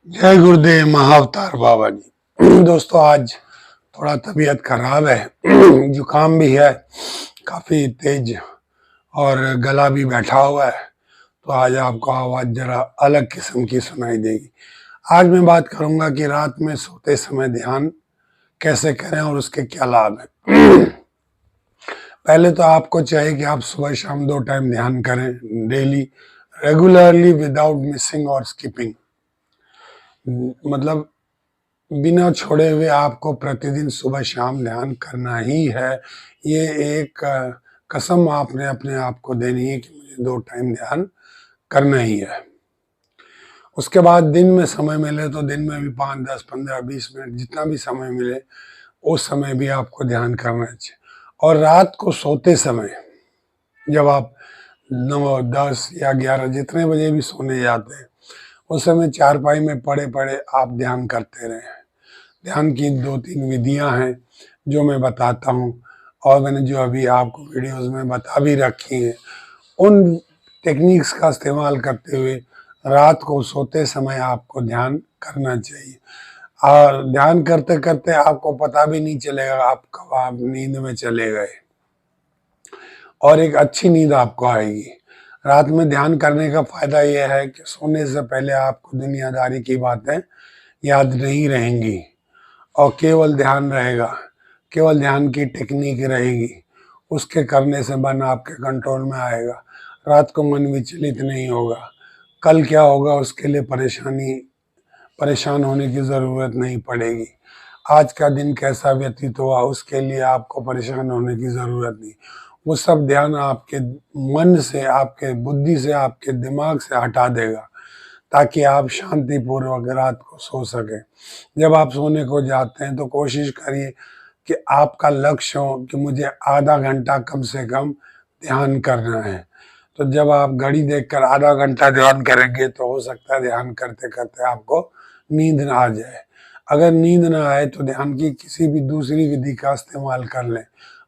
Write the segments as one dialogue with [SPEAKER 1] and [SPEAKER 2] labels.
[SPEAKER 1] जय गुरुदेव महाअवतार बाबा जी। दोस्तों, आज थोड़ा तबीयत खराब है। जुकाम भी है काफ़ी तेज और गला भी बैठा हुआ है, तो आज आपको आवाज़ जरा अलग किस्म की सुनाई देगी। आज मैं बात करूंगा कि रात में सोते समय ध्यान कैसे करें और उसके क्या लाभ हैं। पहले तो आपको चाहिए कि आप सुबह शाम 2 टाइम ध्यान करें, डेली, रेगुलरली, विदाउट मिसिंग और स्किपिंग। मतलब बिना छोड़े हुए आपको प्रतिदिन सुबह शाम ध्यान करना ही है। ये एक कसम आपने अपने आप को देनी है कि मुझे 2 टाइम ध्यान करना ही है। उसके बाद दिन में समय मिले तो दिन में भी 5, 10, 15, 20 मिनट जितना भी समय मिले उस समय भी आपको ध्यान करना चाहिए। और रात को सोते समय जब आप 9, 10 या 11 जितने बजे भी सोने जाते हैं, उस समय चारपाई में पड़े पड़े आप ध्यान करते रहें। ध्यान की 2-3 विधियां हैं जो मैं बताता हूँ, और मैंने जो अभी आपको वीडियोस में बता भी रखी हैं, उन टेक्निक्स का इस्तेमाल करते हुए रात को सोते समय आपको ध्यान करना चाहिए। और ध्यान करते करते आपको पता भी नहीं चलेगा आप कब आप नींद में चले गए, और एक अच्छी नींद आपको आएगी। रात में ध्यान करने का फायदा यह है कि सोने से पहले आपको दुनियादारी की बातें याद नहीं रहेंगी और केवल ध्यान रहेगा, केवल ध्यान की टेक्निक रहेगी। उसके करने से मन आपके कंट्रोल में आएगा। रात को मन विचलित नहीं होगा। कल क्या होगा उसके लिए परेशान होने की ज़रूरत नहीं पड़ेगी। आज का दिन कैसा व्यतीत हुआ उसके लिए आपको परेशान होने की ज़रूरत नहीं। वो सब ध्यान आपके मन से, आपके बुद्धि से, आपके दिमाग से हटा देगा, ताकि आप शांतिपूर्वक रात को सो सकें। जब आप सोने को जाते हैं तो कोशिश करिए कि आपका लक्ष्य हो कि मुझे आधा घंटा कम से कम ध्यान करना है। तो जब आप घड़ी देखकर आधा घंटा ध्यान करेंगे तो हो सकता है ध्यान करते करते आपको नींद ना आ जाए। अगर नींद ना आए तो ध्यान की किसी भी दूसरी विधि का इस्तेमाल कर लें,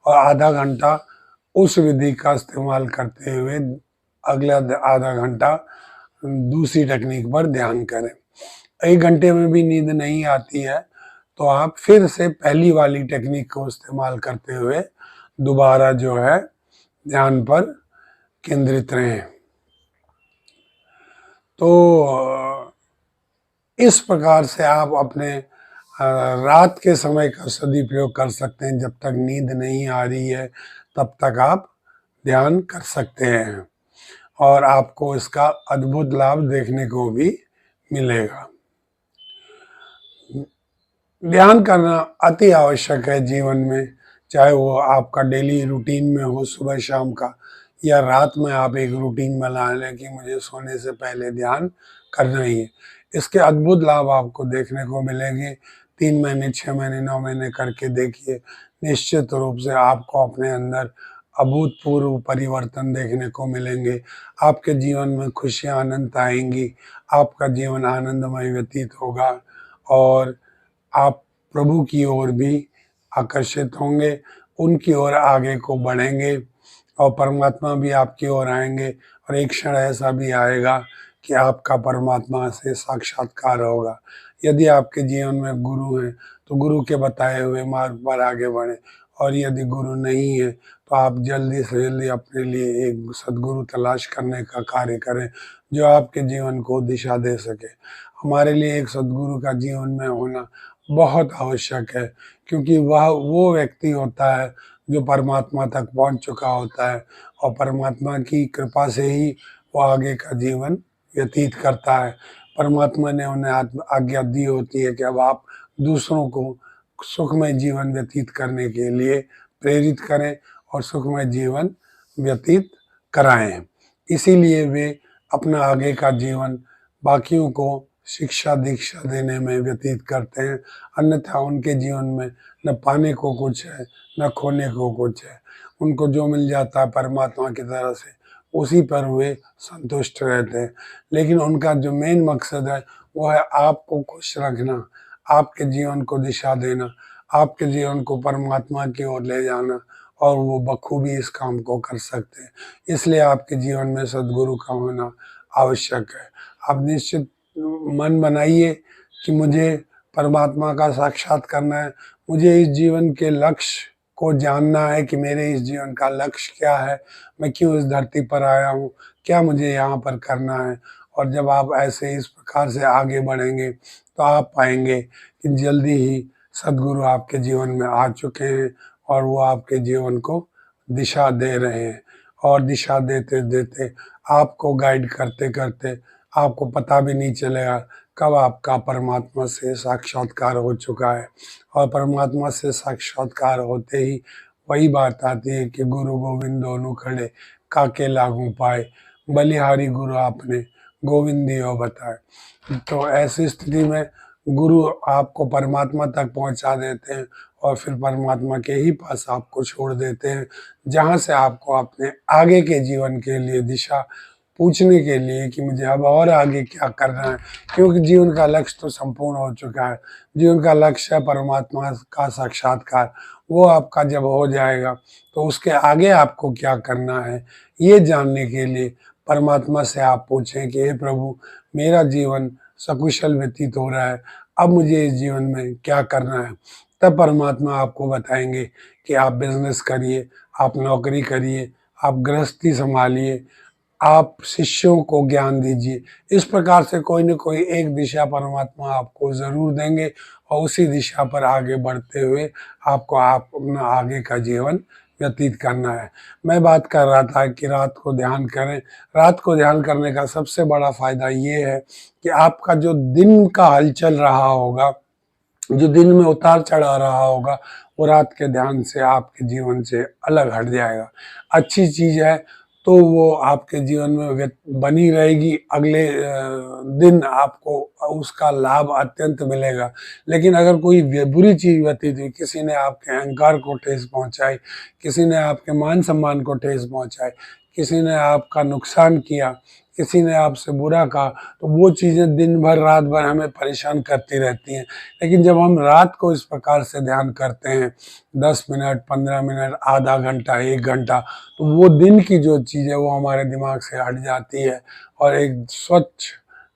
[SPEAKER 1] और आधा घंटा उस विधि का इस्तेमाल करते हुए अगला आधा घंटा दूसरी टेक्निक पर ध्यान करें। 1 घंटे में भी नींद नहीं आती है तो आप फिर से पहली वाली टेक्निक को इस्तेमाल करते हुए दोबारा जो है ध्यान पर केंद्रित रहें। तो इस प्रकार से आप अपने रात के समय का सदुपयोग कर सकते हैं। जब तक नींद नहीं आ रही है तब तक आप ध्यान कर सकते हैं, और आपको इसका अद्भुत लाभ देखने को भी मिलेगा। ध्यान करना अति आवश्यक है जीवन में, चाहे वो आपका डेली रूटीन में हो सुबह शाम का, या रात में आप एक रूटीन बना लें कि मुझे सोने से पहले ध्यान करना ही है। इसके अद्भुत लाभ आपको देखने को मिलेंगे। 3 महीने, 6 महीने, 9 महीने करके देखिए, निश्चित रूप से आपको अपने अंदर अभूतपूर्व परिवर्तन देखने को मिलेंगे। आपके जीवन में खुशियाँ अनंत आएंगी, आपका जीवन आनंदमय व्यतीत होगा, और आप प्रभु की ओर भी आकर्षित होंगे, उनकी ओर आगे को बढ़ेंगे, और परमात्मा भी आपकी ओर आएंगे। और एक क्षण ऐसा भी आएगा कि आपका परमात्मा से साक्षात्कार होगा। यदि आपके जीवन में गुरु हैं तो गुरु के बताए हुए मार्ग पर आगे बढ़ें, और यदि गुरु नहीं है तो आप जल्दी से जल्दी अपने लिए एक सद्गुरु तलाश करने का कार्य करें जो आपके जीवन को दिशा दे सके। हमारे लिए एक सद्गुरु का जीवन में होना बहुत आवश्यक है, क्योंकि वह वो व्यक्ति होता है जो परमात्मा तक पहुंच चुका होता है, और परमात्मा की कृपा से ही वो आगे का जीवन व्यतीत करता है। परमात्मा ने उन्हें आज्ञा दी होती है कि अब आप दूसरों को सुखमय जीवन व्यतीत करने के लिए प्रेरित करें और सुखमय जीवन व्यतीत कराएं। इसीलिए वे अपना आगे का जीवन बाकियों को शिक्षा दीक्षा देने में व्यतीत करते हैं। अन्यथा उनके जीवन में न पाने को कुछ है, न खोने को कुछ है। उनको जो मिल जाता है परमात्मा की तरह से, उसी पर वे संतुष्ट रहते हैं। लेकिन उनका जो मेन मकसद है वो है आपको खुश रखना, आपके जीवन को दिशा देना, आपके जीवन को परमात्मा की ओर ले जाना, और वो बखूबी इस काम को कर सकते हैं। इसलिए आपके जीवन में सद्गुरु का होना आवश्यक है। आप निश्चित मन बनाइए कि मुझे परमात्मा का साक्षात करना है, मुझे इस जीवन के लक्ष्य को जानना है कि मेरे इस जीवन का लक्ष्य क्या है, मैं क्यों इस धरती पर आया हूँ, क्या मुझे यहाँ पर करना है। और जब आप ऐसे इस प्रकार से आगे बढ़ेंगे तो आप पाएंगे कि जल्दी ही सद्गुरु आपके जीवन में आ चुके हैं और वो आपके जीवन को दिशा दे रहे हैं। और दिशा देते देते आपको गाइड करते करते आपको पता भी नहीं चलेगा कब आपका परमात्मा से साक्षात्कार हो चुका है। और परमात्मा से साक्षात्कार होते ही वही बात आती है कि गुरु गोविंद दोनों खड़े काके लागू पाए, बलिहारी गुरु आपने गोविंदियो बताए। तो ऐसी स्थिति में गुरु आपको परमात्मा तक पहुंचा देते हैं और फिर परमात्मा के ही पास आपको छोड़ देते हैं, जहाँ से आपको अपने आगे के जीवन के लिए दिशा पूछने के लिए कि मुझे अब और आगे क्या करना है। क्योंकि जीवन का लक्ष्य तो संपूर्ण हो चुका है, जीवन का लक्ष्य है परमात्मा का साक्षात्कार। वो आपका जब हो जाएगा तो उसके आगे आपको क्या करना है, ये जानने के लिए परमात्मा से आप पूछें कि हे प्रभु, मेरा जीवन सकुशल व्यतीत हो रहा है, अब मुझे इस जीवन में क्या करना है। तब परमात्मा आपको बताएंगे कि आप बिजनेस करिए, आप नौकरी करिए, आप गृहस्थी संभालिए, आप शिष्यों को ज्ञान दीजिए। इस प्रकार से कोई न कोई एक दिशा परमात्मा आपको ज़रूर देंगे और उसी दिशा पर आगे बढ़ते हुए आपको अपना आगे का जीवन व्यतीत करना है। मैं बात कर रहा था कि रात को ध्यान करें। रात को ध्यान करने का सबसे बड़ा फ़ायदा ये है कि आपका जो दिन का हलचल रहा होगा, जो दिन में उतार चढ़ा रहा होगा, वो रात के ध्यान से आपके जीवन से अलग हट जाएगा। अच्छी चीज़ है तो वो आपके जीवन में बनी रहेगी, अगले दिन आपको उसका लाभ अत्यंत मिलेगा। लेकिन अगर कोई बुरी चीज़ व्यतीत हुई, किसी ने आपके अहंकार को ठेस पहुंचाई, किसी ने आपके मान सम्मान को ठेस पहुंचाई, किसी ने आपका नुकसान किया, किसी ने आपसे बुरा कहा, तो वो चीज़ें दिन भर रात भर हमें परेशान करती रहती हैं। लेकिन जब हम रात को इस प्रकार से ध्यान करते हैं 10 मिनट, 15 मिनट, आधा घंटा, 1 घंटा, तो वो दिन की जो चीज़ है वो हमारे दिमाग से हट जाती है और एक स्वच्छ,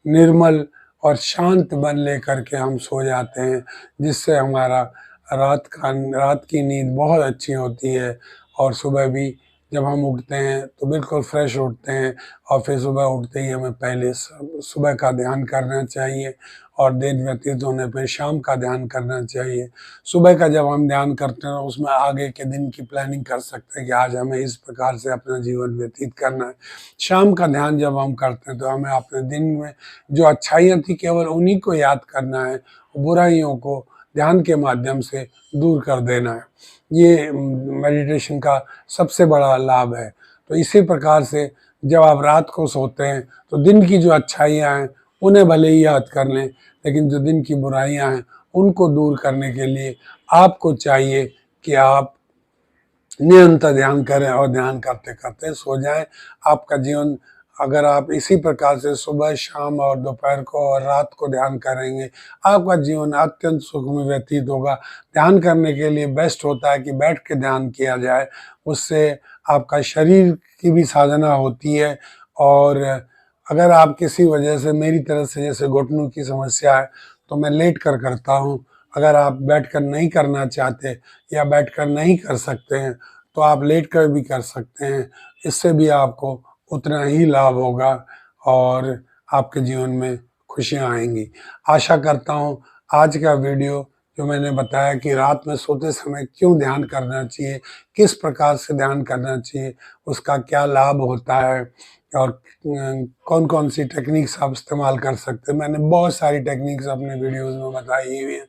[SPEAKER 1] निर्मल और शांत मन लेकर के हम सो जाते हैं, जिससे हमारा रात की नींद बहुत अच्छी होती है। और सुबह भी जब हम उठते हैं तो बिल्कुल फ्रेश उठते हैं और फिर सुबह उठते ही हमें पहले सुबह का ध्यान करना चाहिए और दिन व्यतीत होने पर शाम का ध्यान करना चाहिए। सुबह का जब हम ध्यान करते हैं उसमें आगे के दिन की प्लानिंग कर सकते हैं कि आज हमें इस प्रकार से अपना जीवन व्यतीत करना है। शाम का ध्यान जब हम करते हैं तो हमें अपने दिन में जो अच्छाइयाँ थी केवल उन्हीं को याद करना है, बुराइयों को ध्यान के माध्यम से दूर कर देना है। ये मेडिटेशन का सबसे बड़ा लाभ है। तो इसी प्रकार से जब आप रात को सोते हैं तो दिन की जो अच्छाइयाँ हैं उन्हें भले ही याद कर लें, लेकिन जो दिन की बुराइयाँ हैं उनको दूर करने के लिए आपको चाहिए कि आप निरंतर ध्यान करें और ध्यान करते करते सो जाएं। आपका जीवन अगर आप इसी प्रकार से सुबह, शाम और दोपहर को और रात को ध्यान करेंगे, आपका जीवन अत्यंत सुखमय व्यतीत होगा। ध्यान करने के लिए बेस्ट होता है कि बैठ के ध्यान किया जाए, उससे आपका शरीर की भी साधना होती है। और अगर आप किसी वजह से मेरी तरह से जैसे घुटनों की समस्या है तो मैं लेट कर करता हूँ। अगर आप बैठकर नहीं करना चाहते या बैठकर नहीं कर सकते हैं तो आप लेट कर भी कर सकते हैं। इससे भी आपको उतना ही लाभ होगा और आपके जीवन में खुशियाँ आएंगी। आशा करता हूँ आज का वीडियो जो मैंने बताया कि रात में सोते समय क्यों ध्यान करना चाहिए, किस प्रकार से ध्यान करना चाहिए, उसका क्या लाभ होता है और कौन कौन सी टेक्निक्स आप इस्तेमाल कर सकते हैं। मैंने बहुत सारी टेक्निक्स अपने वीडियोज़ में बताई हुई हैं।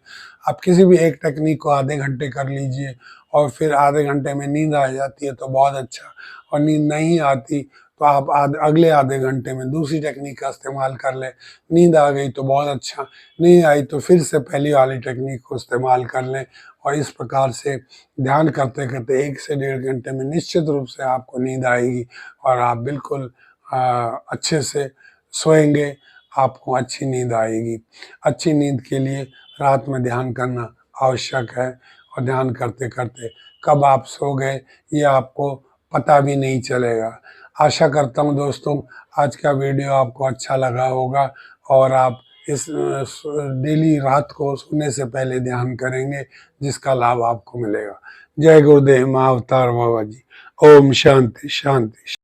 [SPEAKER 1] आप किसी भी एक टेक्निक को आधे घंटे कर लीजिए और फिर आधे घंटे में नींद आ जाती है तो बहुत अच्छा, और नींद नहीं आती तो आप अगले आधे घंटे में दूसरी टेक्निक का इस्तेमाल कर लें। नींद आ गई तो बहुत अच्छा, नहीं आई तो फिर से पहली वाली टेक्निक को इस्तेमाल कर लें। और इस प्रकार से ध्यान करते करते 1 से 1.5 घंटे में निश्चित रूप से आपको नींद आएगी और आप बिल्कुल अच्छे से सोएंगे, आपको अच्छी नींद आएगी। अच्छी नींद के लिए रात में ध्यान करना आवश्यक है और ध्यान करते करते कब आप सो गए ये आपको पता भी नहीं चलेगा। आशा करता हूँ दोस्तों आज का वीडियो आपको अच्छा लगा होगा और आप इस डेली रात को सोने से पहले ध्यान करेंगे, जिसका लाभ आपको मिलेगा। जय गुरुदेव महाअवतार बाबा जी। ओम शांति शांति।